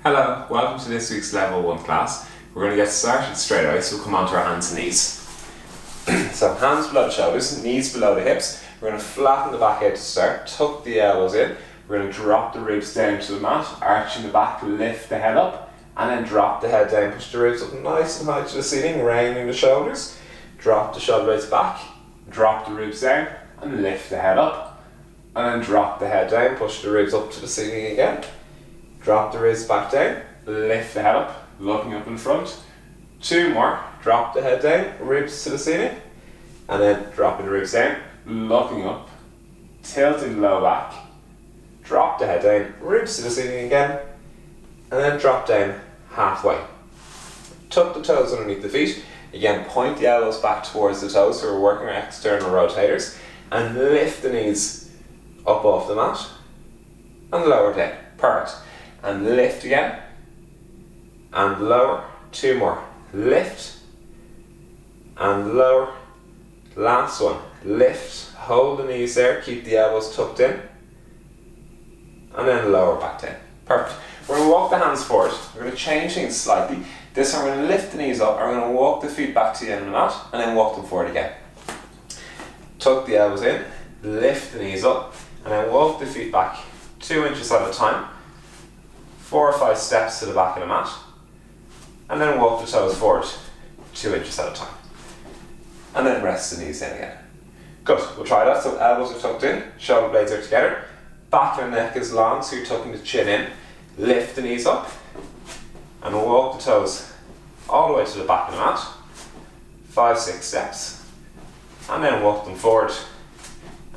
Hello, welcome to this week's Level 1 class. We're going to get started straight away, so we'll come on to our hands and knees. So hands below the shoulders, knees below the hips. We're going to flatten the back out to start, tuck the elbows in. We're going to drop the ribs down to the mat, arching the back, lift the head up, and then drop the head down, push the ribs up nice and high to the ceiling, rounding the shoulders. Drop the shoulder blades back, drop the ribs down, and lift the head up. And then drop the head down, push the ribs up to the ceiling again. Drop the ribs back down, lift the head up, looking up in front. Two more, drop the head down, ribs to the ceiling. And then dropping the ribs down, looking up, tilting the low back. Drop the head down, ribs to the ceiling again. And then drop down halfway. Tuck the toes underneath the feet. Again, point the elbows back towards the toes, so we're working our external rotators. And lift the knees up off the mat. And lower down. Perfect. And lift again, and lower, two more, lift, and lower, last one, lift, hold the knees there, keep the elbows tucked in, and then lower back down, perfect. We're going to walk the hands forward, we're going to change things slightly. This time we're going to lift the knees up, and we're going to walk the feet back to the end of the mat, and then walk them forward again. Tuck the elbows in, lift the knees up, and then walk the feet back 2 inches at a time. 4 or 5 steps to the back of the mat, and then walk the toes forward 2 inches at a time, and then rest the knees in again. Good, we'll try that. So elbows are tucked in, shoulder blades are together, back and neck is long, so you're tucking the chin in. Lift the knees up, and walk the toes all the way to the back of the mat, 5-6 steps, and then walk them forward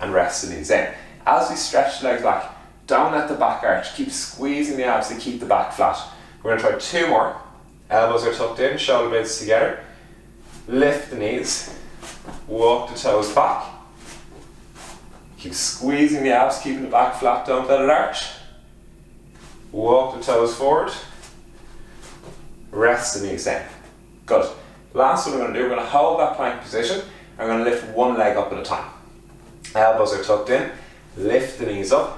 and rest the knees in. As we stretch the legs back, don't let the back arch, keep squeezing the abs to keep the back flat. We're going to try 2 more. Elbows are tucked in, shoulder blades together. Lift the knees, walk the toes back. Keep squeezing the abs, keeping the back flat, don't let it arch. Walk the toes forward. Rest the knees in. Good. Last one we're going to do, we're going to hold that plank position and we're going to lift one leg up at a time. Elbows are tucked in, lift the knees up.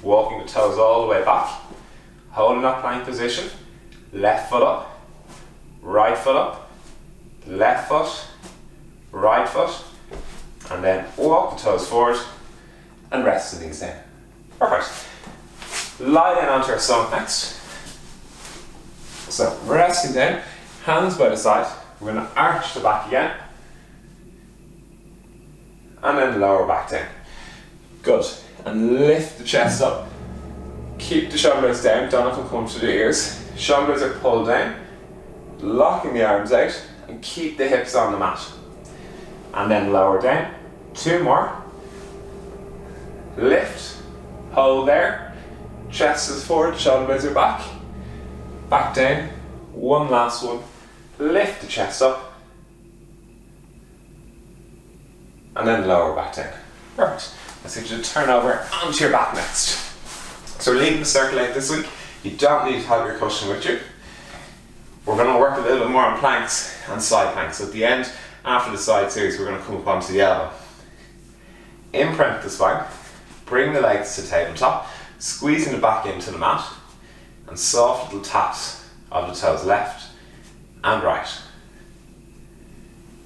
Walking the toes all the way back, holding that plank position, left foot up, right foot up, left foot, right foot, and then walk the toes forward and rest the knees in. Perfect. Lie down onto our stomach next. So resting down, hands by the side, we're going to arch the back again, and then lower back down. Good. And lift the chest up. Keep the shoulder blades down, don't let them come to the ears. Shoulder blades are pulled down, locking the arms out, and keep the hips on the mat. And then lower down. 2 more. Lift, hold there. Chest is forward, shoulder blades are back. Back down. One last one. Lift the chest up. And then lower back down. Perfect. Let's get you to turn over onto your back next. So we're leaving the circle out this week. You don't need to have your cushion with you. We're going to work a little bit more on planks and side planks. So at the end, after the side series, we're going to come up onto the elbow. Imprint the spine, bring the legs to tabletop, squeezing the back into the mat, and soft little taps of the toes left and right.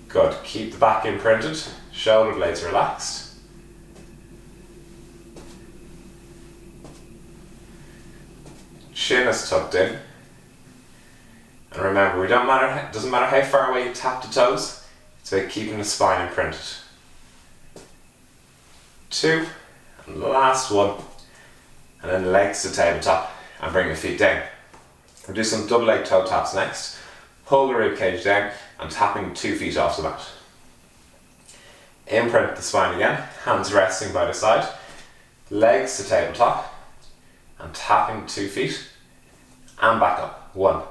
Good, keep the back imprinted, shoulder blades relaxed. Chin is tucked in, and remember, it doesn't matter how far away you tap the toes, it's about keeping the spine imprinted. 2, and the last one, and then legs to tabletop, and bring the feet down. We'll do some double leg toe taps next. Pull the rib cage down, and tapping 2 feet off the mat. Imprint the spine again, hands resting by the side, legs to tabletop, and tapping 2 feet, and back up. 1,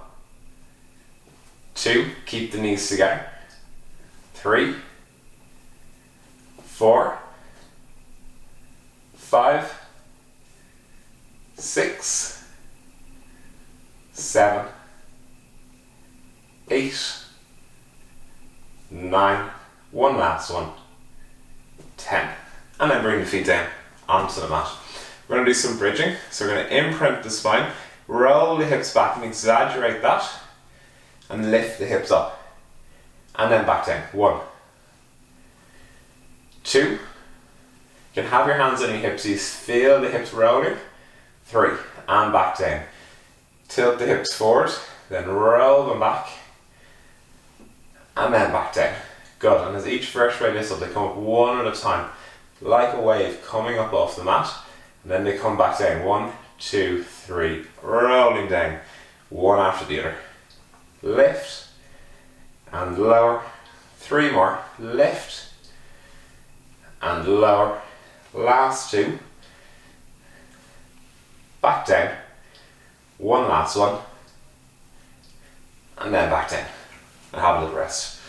2, keep the knees together. 3, 4, 5, 6, 7, 8, 9, one last one, 10. And then bring the feet down onto the mat. We're going to do some bridging. So we're going to imprint the spine, roll the hips back and exaggerate that, and lift the hips up. And then back down. 1, 2. You can have your hands on your hips, you feel the hips rolling. 3, and back down. Tilt the hips forward, then roll them back, and then back down. Good, and as each vertebrae lifts up, they come up one at a time, like a wave coming up off the mat, and then they come back down. 1, 2, 3, rolling down, one after the other. Lift, and lower. 3 more, lift, and lower. Last 2. Back down. 1 last one. And then back down. And have a little rest.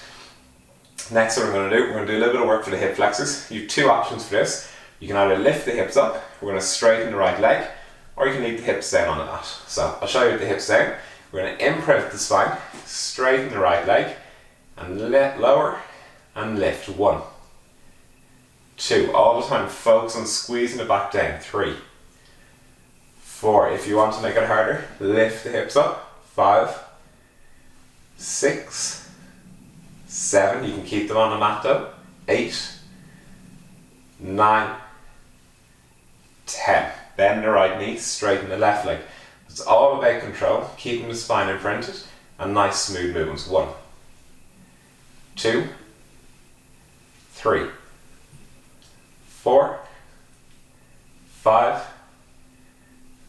Next, what we're going to do, we're going to do a little bit of work for the hip flexors. You have 2 options for this. You can either lift the hips up, we're going to straighten the right leg, or you can leave the hips down on the mat. So I'll show you with the hips down. We're going to imprint the spine, straighten the right leg, and lower and lift. 1, 2. All the time focus on squeezing it back down. 3, 4. If you want to make it harder, lift the hips up. 5, 6, 7. You can keep them on the mat though. 8, 9, 10. Bend the right knee, straighten the left leg. It's all about control, keeping the spine imprinted, and nice smooth movements. 1, 2, 3, 4, 5,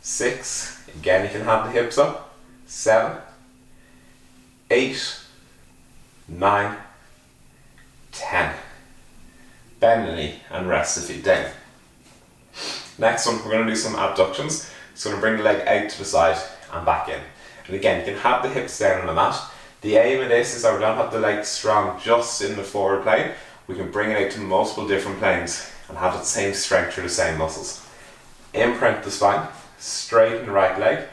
6. Again, you can have the hips up. 7, 8, 9, 10. Bend the knee and rest the feet down. Next one, we're going to do some abductions. It's going to bring the leg out to the side and back in. And again, you can have the hips down on the mat. The aim of this is that we don't have the leg strong just in the forward plane. We can bring it out to multiple different planes and have the same strength through the same muscles. Imprint the spine, straighten the right leg,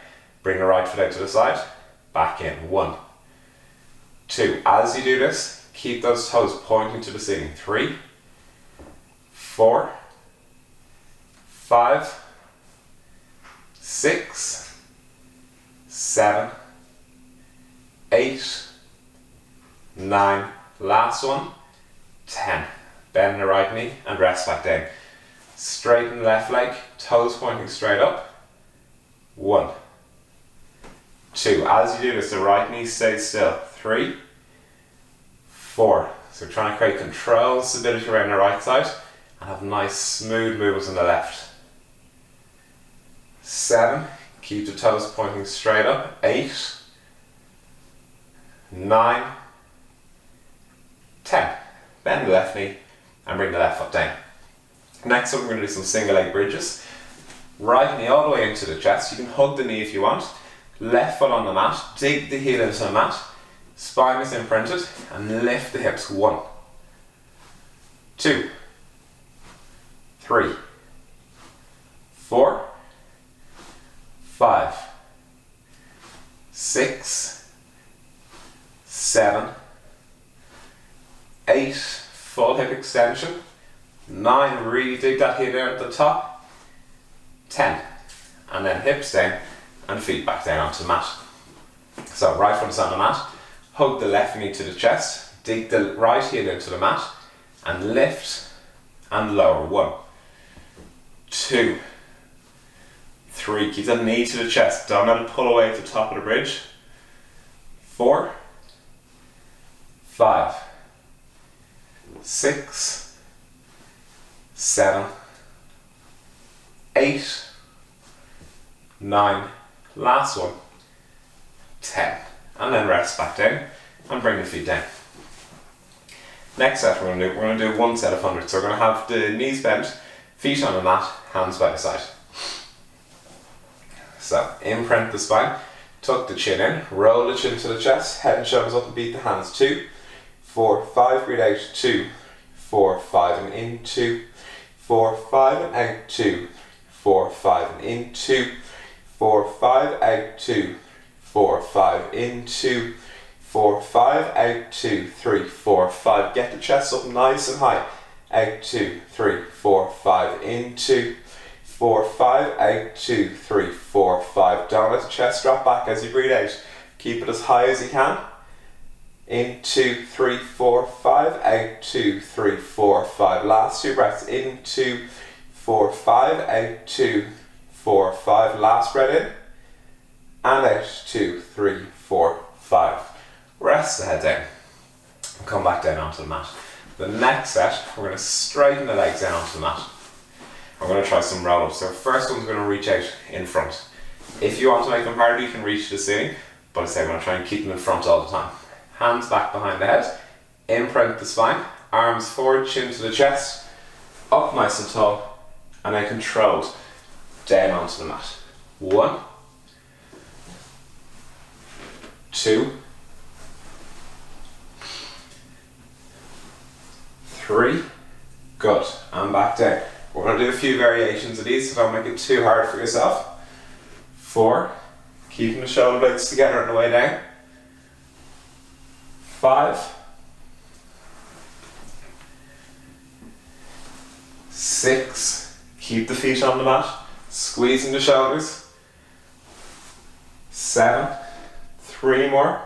bring the right foot out to the side, back in. 1, 2. As you do this, keep those toes pointing to the ceiling. 3, 4, 5, 6, 7, 8, 9, last one, 10. Bend the right knee and rest back down. Straighten the left leg, toes pointing straight up. 1, 2. As you do this, the right knee stays still. 3, 4. So we're trying to create control, stability around the right side and have nice smooth movements on the left. 7. Keep the toes pointing straight up. 8, 9, 10. Bend the left knee and bring the left foot down. Next up, we're going to do some single leg bridges. Right knee all the way into the chest. You can hug the knee if you want. Left foot on the mat. Dig the heel into the mat. Spine is imprinted and lift the hips. 1, 2, 3, 4, 5, 6, 7, 8, full hip extension. 9, really dig that heel down at the top. 10, and then hips down and feet back down onto the mat. So right foot is on the mat, hug the left knee to the chest, dig the right heel into the mat and lift and lower. 1, 2, 3, keep the knee to the chest, don't let it pull away at the top of the bridge. 4, 5, 6, 7, 8, 9, last one, 10, and then rest back down and bring the feet down. Next set we're going to do 1 set of 100. So we're going to have the knees bent, feet on the mat, hands by the side. So imprint the spine, tuck the chin in, roll the chin to the chest, head and shoulders up and beat the hands. 2, 4, 5, breathe out. 2, 4, 5 and in. 2, 4, 5 and out. 2, 4, 5 and in. 2, 4, 5 out. 2, 4, 5 in. 2, 4, 5 out. 2, 3, 4, 5. Get the chest up nice and high. Out. 2, 3, 4, 5 in. 2, 4, 5, out, 2, 3, 4, 5. Don't let the chest drop back as you breathe out. Keep it as high as you can. In, 2, 3, 4, 5, out, 2, 3, 4, 5. Last 2 breaths. In, 2, 4, 5, out, 2, 4, 5. Last breath in. And out, 2, 3, 4, 5. Rest the head down. And come back down onto the mat. The next set, we're going to straighten the legs down onto the mat. We're going to try some roll-ups. So first one's going to reach out in front. If you want to make them harder, you can reach to the ceiling, but I say we're going to try and keep them in front all the time. Hands back behind the head, imprint the spine, arms forward, chin to the chest, up nice and tall, and then controlled down onto the mat. 1, 2, 3, good, and back down. We're going to do a few variations of these, so don't make it too hard for yourself. 4, keeping the shoulder blades together on the way down. 5, 6, keep the feet on the mat, squeezing the shoulders. 7, 3 more.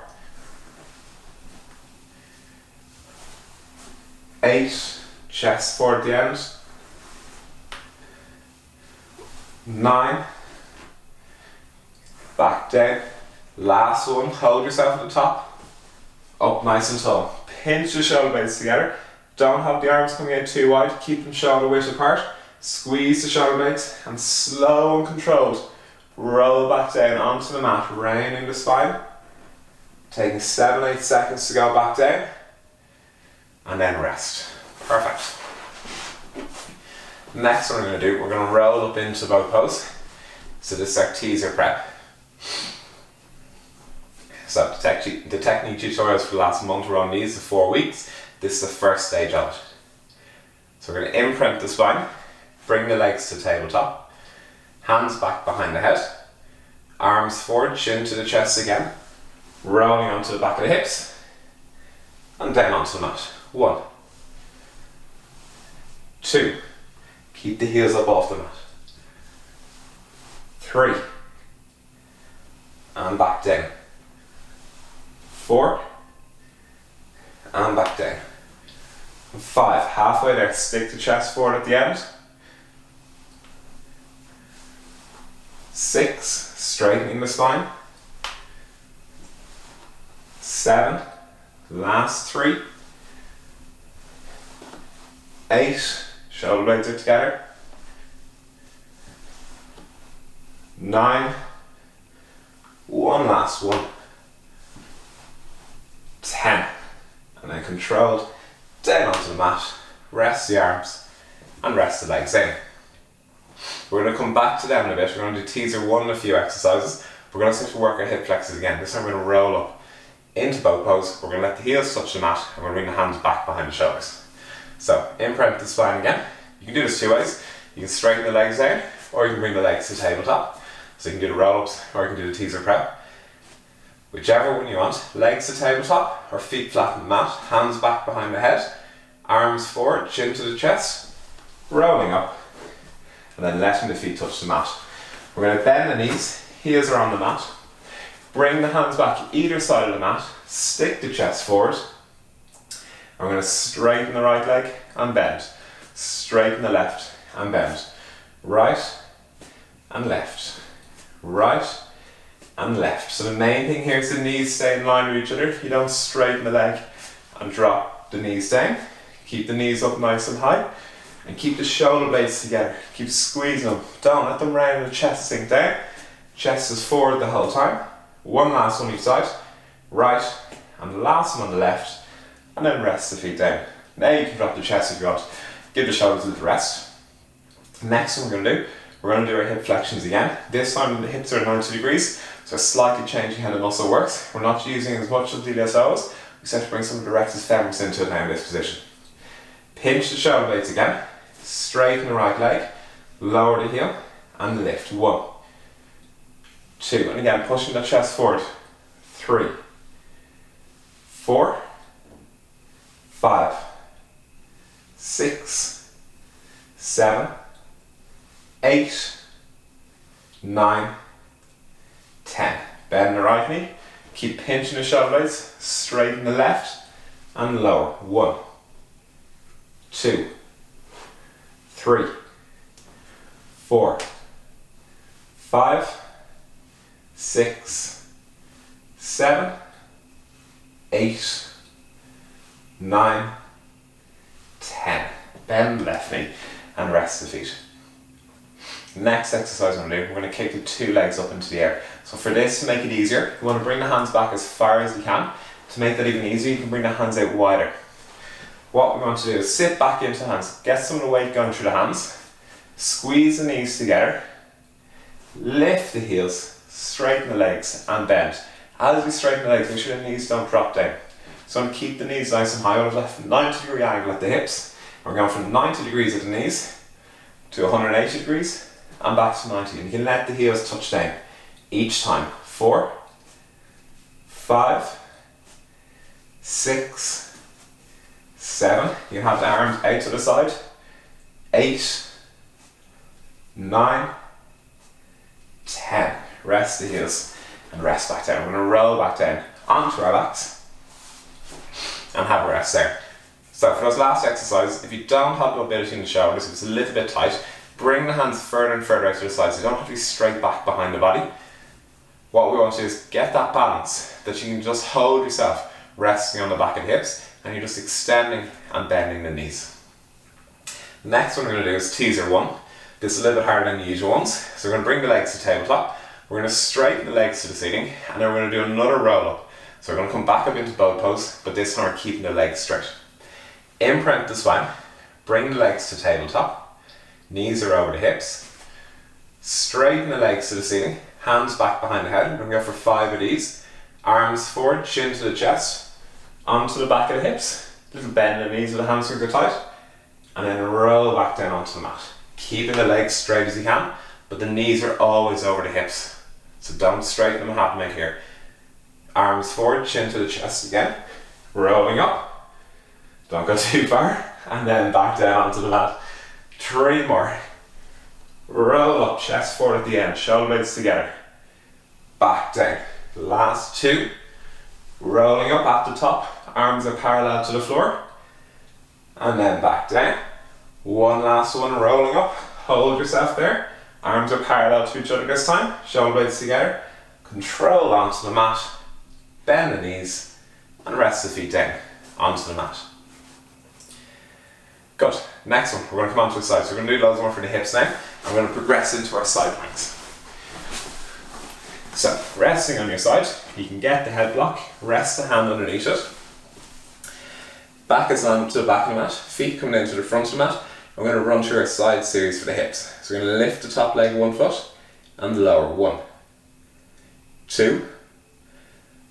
8, chest forward at the end. 9, back down. Last one, hold yourself at the top. Up nice and tall. Pinch the shoulder blades together. Don't have the arms coming out too wide. Keep them shoulder width apart. Squeeze the shoulder blades and slow and controlled roll back down onto the mat, rounding the spine. Taking 7-8 seconds to go back down. And then rest. Perfect. Next one we're going to do, we're going to roll up into boat pose. So this is our teaser prep. So the technique tutorials for the last month were on these, the 4 weeks. This is the first stage of it. So we're going to imprint the spine, bring the legs to tabletop, hands back behind the head, arms forward, chin to the chest again, rolling onto the back of the hips, and down onto the mat. 1, 2, keep the heels up off the mat. 3, and back down. 4, and back down. 5, halfway there, stick the chest forward at the end. 6, straightening the spine. 7, last 3. 8, shoulder blades are together. 9, one last one. 10, and then controlled down onto the mat, rest the arms and rest the legs in. We're going to come back to them in a bit. We're going to do teaser 1 and a few exercises. We're going to start to work our hip flexors again. This time we're going to roll up into boat pose. We're going to let the heels touch the mat and we're going to bring the hands back behind the shoulders. So imprint the spine again. You can do this 2 ways. You can straighten the legs down, or you can bring the legs to tabletop. So you can do the roll ups or you can do the teaser prep. Whichever one you want, legs to tabletop or feet flat on the mat, hands back behind the head, arms forward, chin to the chest, rolling up, and then letting the feet touch the mat. We're going to bend the knees, heels are on the mat, bring the hands back either side of the mat, stick the chest forward, and we're going to straighten the right leg and bend, straighten the left and bend, right and left, right and left. So the main thing here is the knees stay in line with each other. You don't straighten the leg and drop the knees down. Keep the knees up nice and high and keep the shoulder blades together. Keep squeezing them. Don't let them round and the chest sink down. Chest is forward the whole time. One last one each side. Right and the last one on the left, and then rest the feet down. Now you can drop the chest if you want. Give the shoulders a little rest. Next one we're going to do, we're going to do our hip flexions again. This time the hips are 90 degrees. So slightly changing how the muscle works. We're not using as much of the LSOs. We start to bring some of the rectus femoris into it now in this position. Pinch the shoulder blades again. Straighten the right leg. Lower the heel and lift. 1, 2, and again pushing the chest forward. 3, 4, 5, 6, 7, 8, 9, 10. Bend the right knee. Keep pinching the shoulder blades. Straighten the left and lower. 1, 2, 3, 4, 5, 6, 7, 8, 9, 10. Bend the left knee and rest the feet. Next exercise we're going to do, we're going to kick the 2 legs up into the air. So for this, to make it easier, you want to bring the hands back as far as you can. To make that even easier, you can bring the hands out wider. What we want to do is sit back into the hands, get some of the weight going through the hands, squeeze the knees together, lift the heels, straighten the legs and bend. As we straighten the legs, make sure the knees don't drop down. So I'm going to keep the knees nice and high. We've left 90-degree angle at the hips. We're going from 90 degrees at the knees to 180 degrees and back to 90. And you can let the heels touch down each time. 4, 5, 6, 7. You have the arms out to the side. 8, 9, 10. Rest the heels and rest back down. We're going to roll back down onto our backs and have a rest there. So for those last exercises, if you don't have the mobility in the shoulders, if it's a little bit tight, bring the hands further and further out to the sides. You don't have to be straight back behind the body. What we want to do is get that balance that you can just hold yourself resting on the back of the hips and you're just extending and bending the knees. Next one we're going to do is teaser 1. This is a little bit harder than the usual ones. So we're going to bring the legs to tabletop. We're going to straighten the legs to the ceiling and then we're going to do another roll up. So we're going to come back up into boat pose, but this time we're keeping the legs straight. Imprint the spine, bring the legs to tabletop, knees are over the hips, straighten the legs to the ceiling, hands back behind the head. We're going to go for 5 of these. Arms forward, chin to the chest, onto the back of the hips, little bend in the knees with the hamstrings are tight, and then roll back down onto the mat. Keeping the legs straight as you can, but the knees are always over the hips, so don't straighten them half out here. Arms forward, chin to the chest again, rolling up, don't go too far, and then back down onto the mat. 3 more. Roll up, chest forward at the end, shoulder blades together, back down. Last 2, rolling up at the top, arms are parallel to the floor, and then back down. One last one, rolling up, hold yourself there, arms are parallel to each other this time, shoulder blades together, control onto the mat, bend the knees and rest the feet down onto the mat. Good. Next one, we're going to come on to the side. So we're going to do loads more for the hips now. I'm going to progress into our side planks. So, resting on your side, you can get the head block, rest the hand underneath it. Back is lined up to the back of the mat, feet coming into the front of the mat. I'm going to run through our side series for the hips. So we're going to lift the top leg 1 foot and the lower. 1, 2,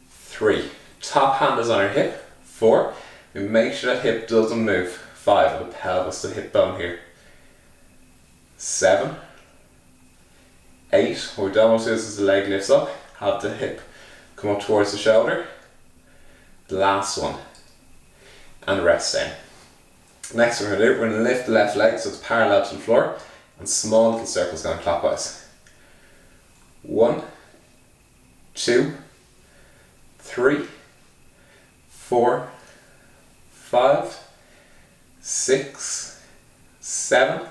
3. Top hand is on our hip. 4. And make sure that hip doesn't move. 5. Of the pelvis to hip bone here. 7, 8. What we don't want to do is as the leg lifts up, have the hip come up towards the shoulder. The last one. And rest down. Next we're going to do, we're going to lift the left leg so it's parallel to the floor and small little circles going clockwise. 1, 2, 3, 4, 5, 6, 7,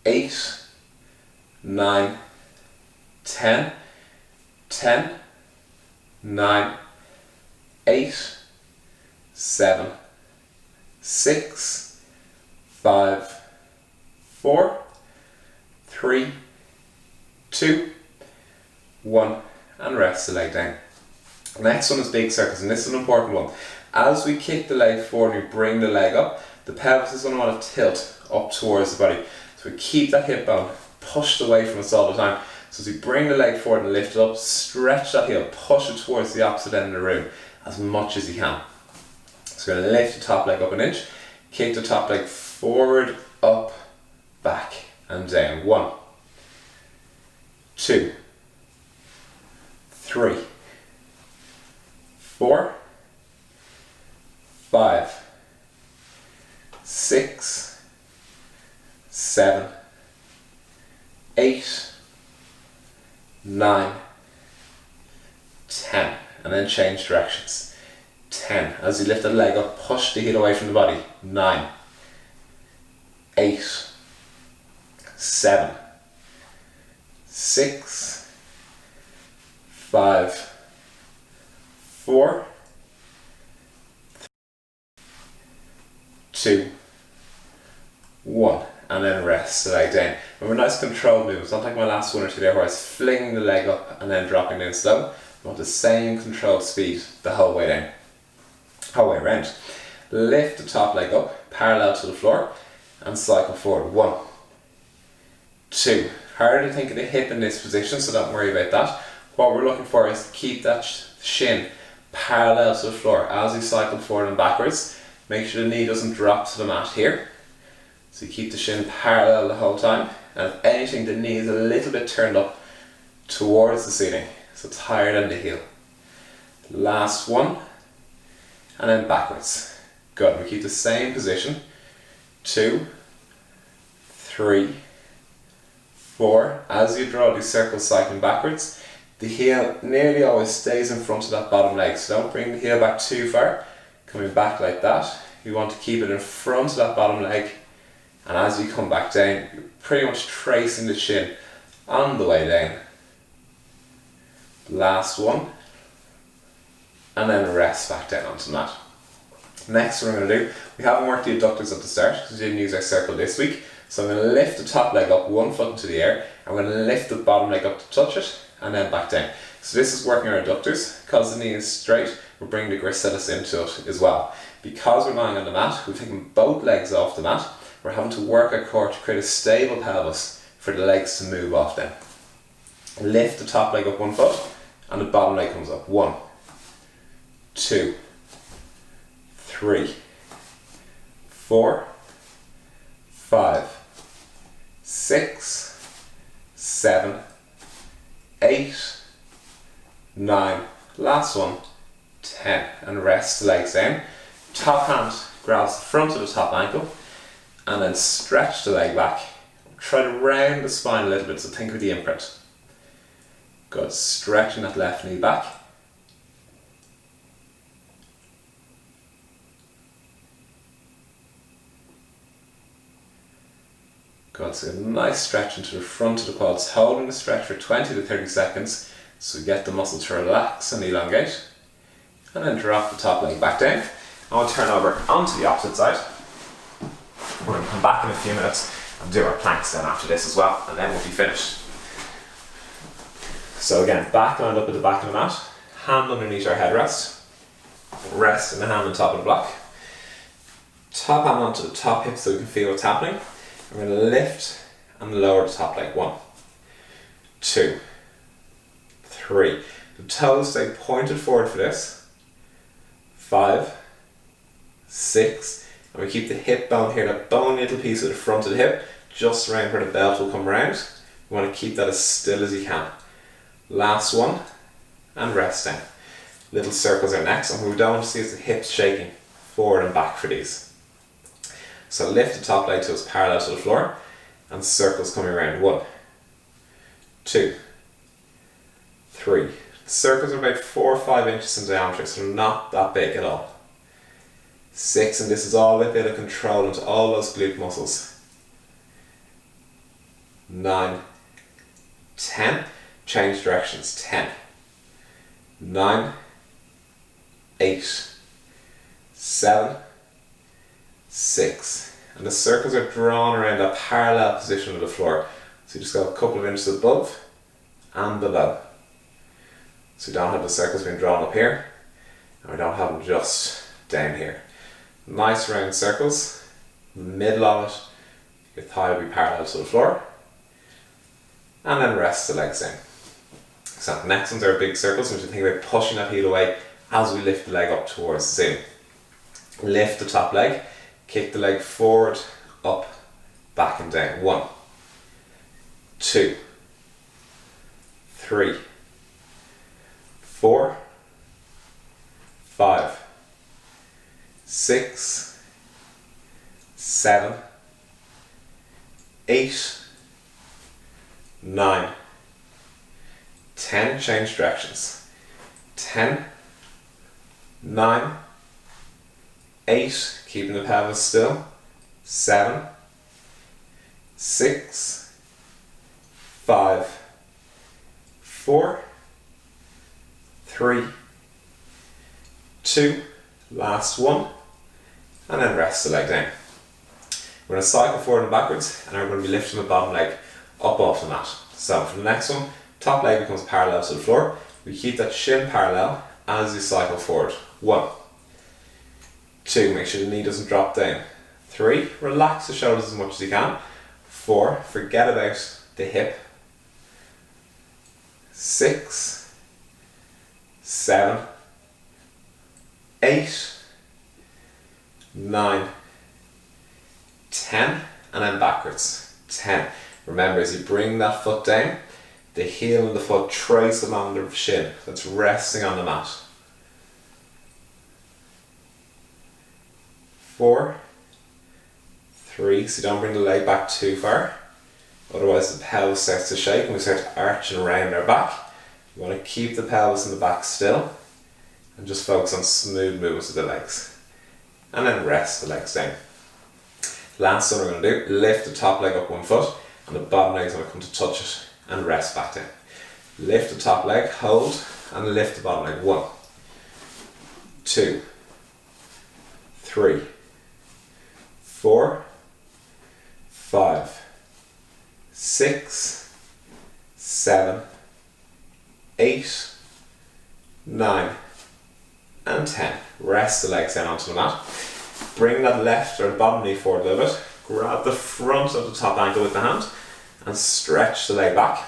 8, 9, 10, 10, 9, 8, 7, 6, 5, 4, 3, 2, 1, and rest the leg down. Next one is big circles, and this is an important one. As we kick the leg forward, we bring the leg up, the pelvis is going to want to tilt up towards the body. So we keep that hip bone pushed away from us all the time. So as we bring the leg forward and lift it up, stretch that heel, push it towards the opposite end of the room as much as you can. So we're going to lift the top leg up an inch, kick the top leg forward, up, back and down. 1, 2, 3, 4, 5, 6, 7, 10, and then change directions. 10. As you lift the leg up, push the heel away from the body. 9, 8, 7, 6, 5, 4, 2, 1, and then rest the leg down. Remember, nice controlled movements, not like my last one or two there where I was flinging the leg up and then dropping down slow. I want the same controlled speed the whole way down, whole way around. Lift the top leg up, parallel to the floor, and cycle forward. 1, 2. Hard to think of the hip in this position, so don't worry about that. What we're looking for is to keep that shin parallel to the floor as you cycle forward and backwards. Make sure the knee doesn't drop to the mat here. So you keep the shin parallel the whole time, and if anything, the knee is a little bit turned up towards the ceiling, so it's higher than the heel. Last one, and then backwards. Good, we keep the same position. 2, 3, 4. As you draw these circles cycling backwards, the heel nearly always stays in front of that bottom leg, so don't bring the heel back too far. Coming back like that, you want to keep it in front of that bottom leg, and as you come back down, you're pretty much tracing the shin on the way down. Last one, and then rest back down onto the mat. Next, what we're going to do, we haven't worked the adductors at the start because we didn't use our circle this week, so I'm going to lift the top leg up 1 foot into the air, I'm going to lift the bottom leg up to touch it, and then back down. So this is working our adductors. Because the knee is straight, we're bringing the gracilis into it as well. Because we're lying on the mat, we've taken both legs off the mat, we're having to work our core to create a stable pelvis for the legs to move off then. Lift the top leg up 1 foot, and the bottom leg comes up. 1, 2, 3, 4, 5, 6, 7, 8, 9, last one, 10, and rest the legs down. Top hand grabs the front of the top ankle, and then stretch the leg back. Try to round the spine a little bit, so think of the imprint. Good, stretching that left knee back. Good, so a nice stretch into the front of the quads, holding the stretch for 20 to 30 seconds, so get the muscle to relax and elongate. And then drop the top leg back down. I want to turn over onto the opposite side. We're going to come back in a few minutes and do our planks then after this as well, and then we'll be finished. So again, back lined up at the back of the mat, hand underneath our headrest, rest in the hand on top of the block, top hand onto the top hip so we can feel what's happening. We're going to lift and lower the top leg. 1, 2, 3. The toes stay pointed forward for this. 5, 6, and we keep the hip bone here, that bony little piece at the front of the hip, just around where the belt will come around. You want to keep that as still as you can. Last one, and rest down. Little circles are next, and what we don't want to see is the hips shaking forward and back for these. So lift the top leg till it's parallel to the floor, and circles coming around. 1, 2, 3. The circles are about 4 or 5 inches in diameter, so they're not that big at all. 6, and this is all with a bit of control into all those glute muscles. 9, 10. Change directions. 10, 9, 8, 7, 6. And the circles are drawn around that parallel position of the floor. So you just go a couple of inches above and below. So we don't have the circles being drawn up here, and we don't have them just down here. Nice round circles, middle of it, your thigh will be parallel to the floor, and then rest the legs down. So the next ones are big circles, which you think about pushing that heel away as we lift the leg up towards the ceiling. Lift the top leg, kick the leg forward, up, back and down. 1, 2, 3, 4, 5, 6, 7, 8, 9, 10. Change directions. 10, 9, 8, keeping the pelvis still, 7, 6, 5, 4, 3, 2, last one, and then rest the leg down. We're going to cycle forward and backwards, and we're going to be lifting the bottom leg up off the mat. So for the next one, top leg becomes parallel to the floor. We keep that shin parallel as you cycle forward. 1, 2, make sure the knee doesn't drop down. 3, relax the shoulders as much as you can. 4, forget about the hip. 6, 7, 8, 9, 10, and then backwards. 10. Remember, as you bring that foot down, the heel of the foot trace along the shin that's resting on the mat. 4, 3, so don't bring the leg back too far, otherwise the pelvis starts to shake and we start arching around our back. You want to keep the pelvis in the back still and just focus on smooth movements of the legs. And then rest the legs down. Last one we're going to do, lift the top leg up 1 foot and the bottom leg is going to come to touch it and rest back down. Lift the top leg, hold, and lift the bottom leg. 1, 2, 3, 4, 5, 6, 7, 8, 9, and 10. Rest the legs down onto the mat. Bring that left or the bottom knee forward a little bit. Grab the front of the top ankle with the hand and stretch the leg back.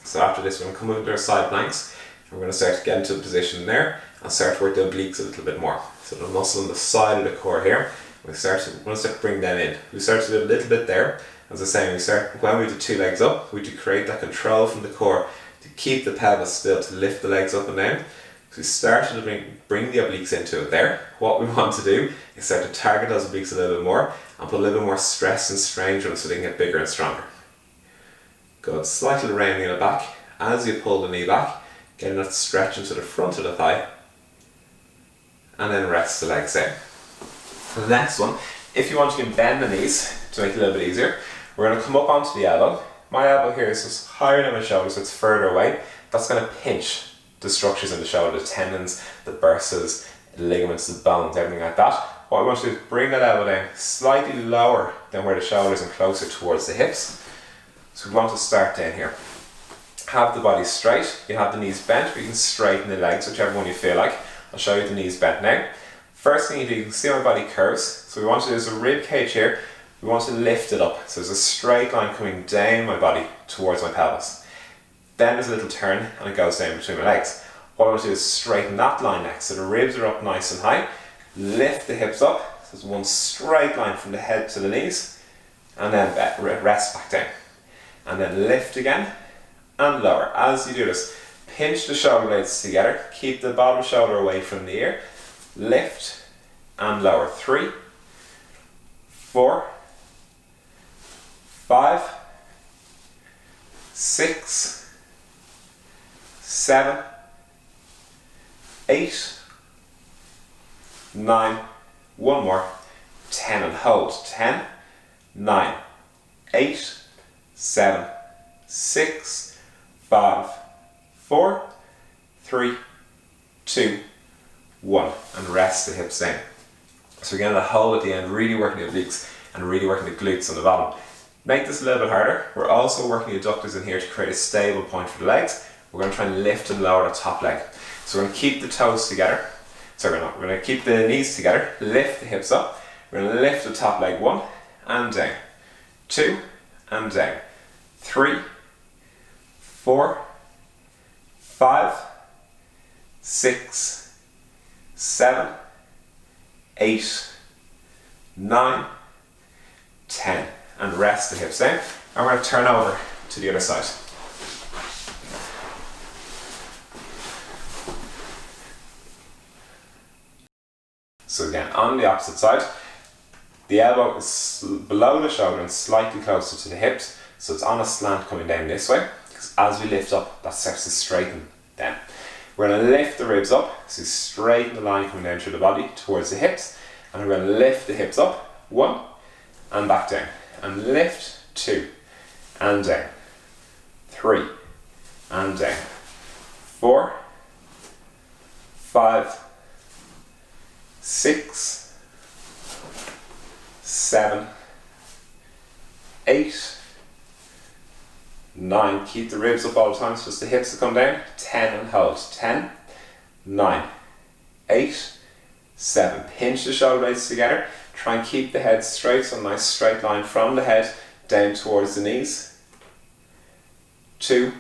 So after this, we're going to come over to our side planks and we're going to start to get into a position there and start to work the obliques a little bit more. So the muscle on the side of the core here, we're going to start to bring them in. We start to do a little bit there. As I was saying, when we do 2 legs up, we do create that control from the core to keep the pelvis still, to lift the legs up and down. So we started to bring the obliques into it there. What we want to do is start to target those obliques a little bit more and put a little bit more stress and strain on them so they can get bigger and stronger. Good, slightly rounding it back. As you pull the knee back, getting that stretch into the front of the thigh, and then rest the legs down. For the next one, if you want, you can bend the knees to make it a little bit easier. We're going to come up onto the elbow. My elbow here is just higher than my shoulder, so it's further away. That's going to pinch the structures in the shoulder, the tendons, the bursas, the ligaments, the bones, everything like that. What we want to do is bring that elbow down slightly lower than where the shoulders and closer towards the hips. So we want to start down here. Have the body straight, you have the knees bent, or you can straighten the legs, whichever one you feel like. I'll show you the knees bent now. First thing you do, you can see my body curves. So we want to do is a rib cage here. We want to lift it up. So there's a straight line coming down my body towards my pelvis. Then there's a little turn and it goes down between my legs. What I want to do is straighten that line next. So the ribs are up nice and high. Lift the hips up. So there's one straight line from the head to the knees. And then rest back down. And then lift again and lower. As you do this, pinch the shoulder blades together. Keep the bottom shoulder away from the ear. Lift and lower. 3, 4, 5, 6, 7, 8, 9, one more, 10 and hold. 10, 9, 8, 7, 6, 5, 4, 3, 2, 1, and rest the hips down. So we're getting a hold at the end, really working the obliques and really working the glutes on the bottom. Make this a little bit harder. We're also working the adductors in here to create a stable point for the legs. We're going to try and lift and lower the top leg. So we're going to keep the toes together. Sorry, we're going to keep the knees together, lift the hips up. We're going to lift the top leg 1 and down, 2 and down, 3, 4, 5, 6, 7, 8, 9, 10, and rest the hips down. And we're going to turn over to the other side. So again, on the opposite side, the elbow is below the shoulder and slightly closer to the hips, so it's on a slant coming down this way, because as we lift up, that starts to straighten down. We're going to lift the ribs up, so straighten the line coming down through the body towards the hips, and we're going to lift the hips up, 1, and back down, and lift, 2, and down, 3, and down, 4, 5, 6, 7, 8, 9, keep the ribs up all the time, so just the hips to come down, 10 and hold, 10, 9, 8, 7, pinch the shoulder blades together, try and keep the head straight, so a nice straight line from the head down towards the knees, 2,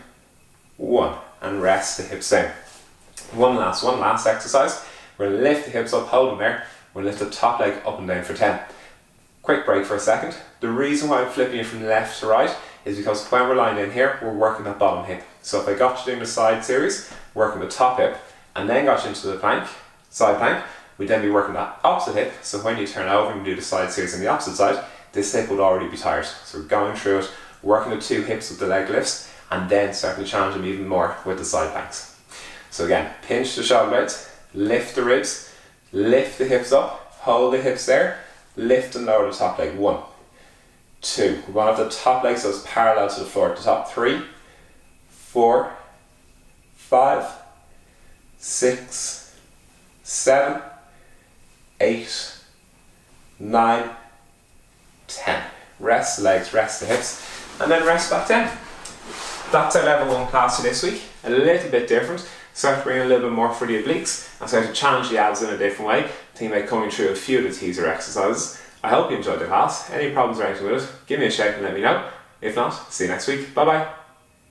1, and rest the hips down. One last exercise. We're going to lift the hips up, hold them there, we're going to lift the top leg up and down for 10. Quick break for a second. The reason why I'm flipping you from left to right is because when we're lying in here, we're working that bottom hip. So if I got you doing the side series, working the top hip, and then got you into the plank, side plank, we'd then be working that opposite hip. So when you turn over and do the side series on the opposite side, this hip would already be tired. So we're going through it, working the 2 hips with the leg lifts, and then starting to challenge them even more with the side planks. So again, pinch the shoulder blades, lift the ribs, lift the hips up, hold the hips there, lift and lower the top leg, 1, 2, we're going to have the top leg so it's parallel to the floor at the top, 3, 4, 5, 6, 7, 8, 9, 10. Rest the legs, rest the hips, and then rest back down. That's our level 1 class for this week, a little bit different. Start to bring in a little bit more for the obliques and start to challenge the abs in a different way. Think about coming through a few of the teaser exercises. I hope you enjoyed the class. Any problems or anything with it, give me a shout and let me know. If not, see you next week. Bye bye.